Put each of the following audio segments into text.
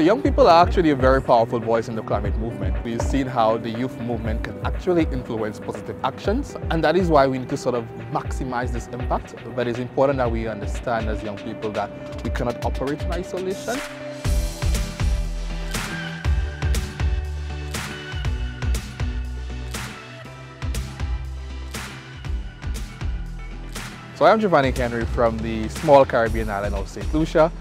So young people are actually a very powerful voice in the climate movement. We've seen how the youth movement can actually influence positive actions, and that is why we need to sort of maximize this impact. But it's important that we understand as young people that we cannot operate in isolation. So I'm Jevanic Henry from the small Caribbean island of Saint Lucia.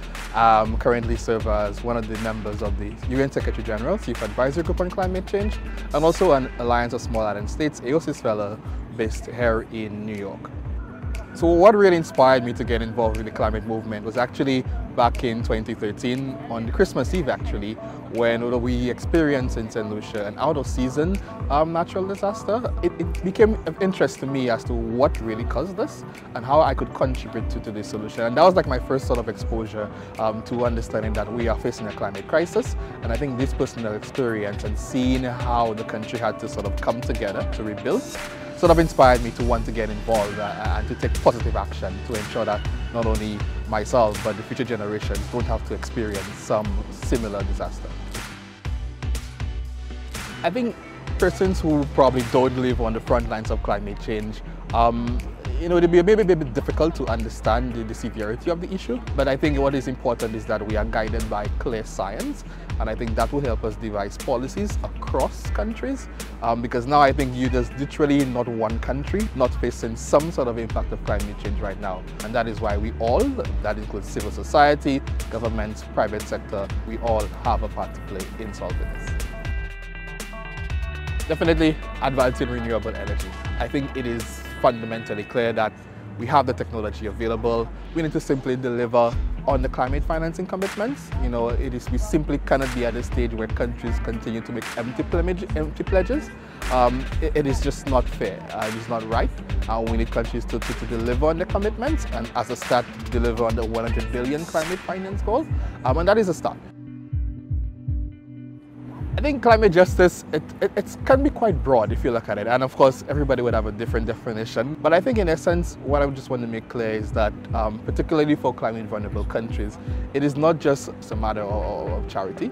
Currently serve as one of the members of the UN Secretary General Chief Advisory Group on Climate Change, and also an Alliance of Small Island States AOSIS fellow based here in New York. So what really inspired me to get involved with the climate movement was actually back in 2013, on the Christmas Eve actually, when we experienced in Saint Lucia an out-of-season natural disaster. It became of interest to me as to what really caused this and how I could contribute to the solution. And that was like my first sort of exposure to understanding that we are facing a climate crisis. And I think this personal experience and seeing how the country had to sort of come together to rebuild sort of inspired me to want to get involved and to take positive action to ensure that not only myself but the future generations don't have to experience some similar disaster. I think persons who probably don't live on the front lines of climate change, it'd be maybe a bit difficult to understand the severity of the issue, but I think what is important is that we are guided by clear science, and I think that will help us devise policies across countries, because now I think there's literally not one country not facing some sort of impact of climate change right now, and that is why we all, that includes civil society, governments, private sector, we all have a part to play in solving this. Definitely advancing renewable energy. I think it is fundamentally clear that we have the technology available. We need to simply deliver on the climate financing commitments. We simply cannot be at a stage where countries continue to make empty pledges. It is just not fair. It is not right. We need countries to deliver on the commitments, and as a start, deliver on the 100 billion climate finance goal. And that is a start. I think climate justice, it can be quite broad if you look at it, and of course everybody would have a different definition, but I think in essence what I just want to make clear is that particularly for climate vulnerable countries, it is not just a matter of charity.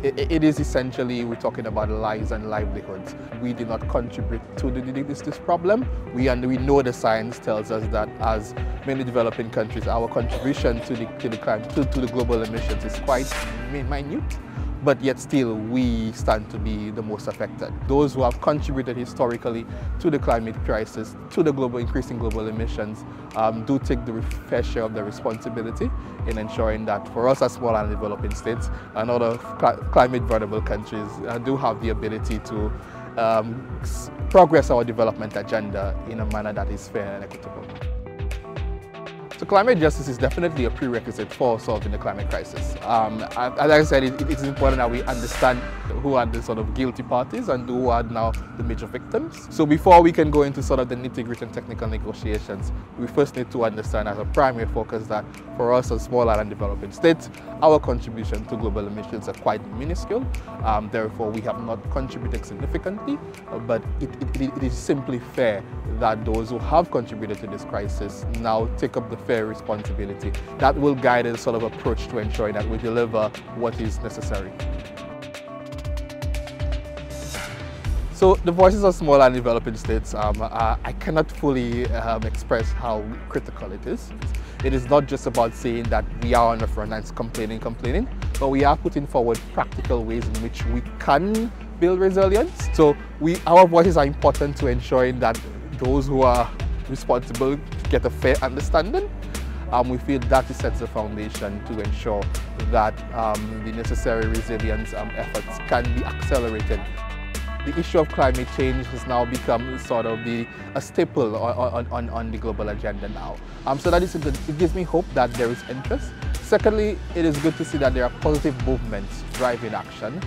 It is essentially, we're talking about lives and livelihoods. We do not contribute to this problem. We know the science tells us that as many developing countries, our contribution to the global emissions is quite minute. But yet still we stand to be the most affected. Those who have contributed historically to the climate crisis, to the increasing global emissions, do take the fair share of the responsibility in ensuring that for us as small and developing states and other climate vulnerable countries do have the ability to progress our development agenda in a manner that is fair and equitable. So climate justice is definitely a prerequisite for solving the climate crisis. As I said, it is important that we understand who are the sort of guilty parties and who are now the major victims. So before we can go into sort of the nitty-gritty and technical negotiations, we first need to understand as a primary focus that for us as small island developing states, our contribution to global emissions are quite minuscule. Therefore, we have not contributed significantly, but it is simply fair that those who have contributed to this crisis now take up the fair responsibility. That will guide a sort of approach to ensuring that we deliver what is necessary. So the voices of small and developing states, I cannot fully express how critical it is. It is not just about saying that we are on the front lines complaining, but we are putting forward practical ways in which we can build resilience. So our voices are important to ensuring that those who are responsible get a fair understanding. We feel that sets the foundation to ensure that the necessary resilience efforts can be accelerated. The issue of climate change has now become sort of a staple on the global agenda now. So it gives me hope that there is interest. Secondly, it is good to see that there are positive movements driving action,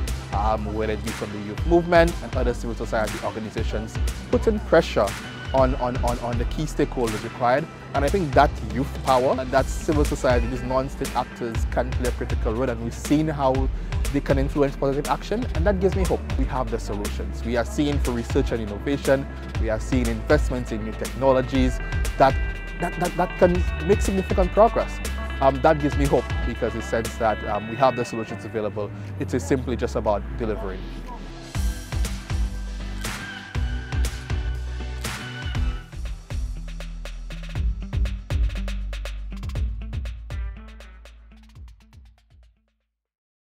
whether it be from the youth movement and other civil society organizations, putting pressure on the key stakeholders required. And I think that youth power and that civil society, these non-state actors can play a critical role, and we've seen how they can influence positive action, and that gives me hope. We have the solutions. We are seeing for research and innovation, we are seeing investments in new technologies that can make significant progress. that gives me hope, because it says that we have the solutions available. It is simply just about delivering.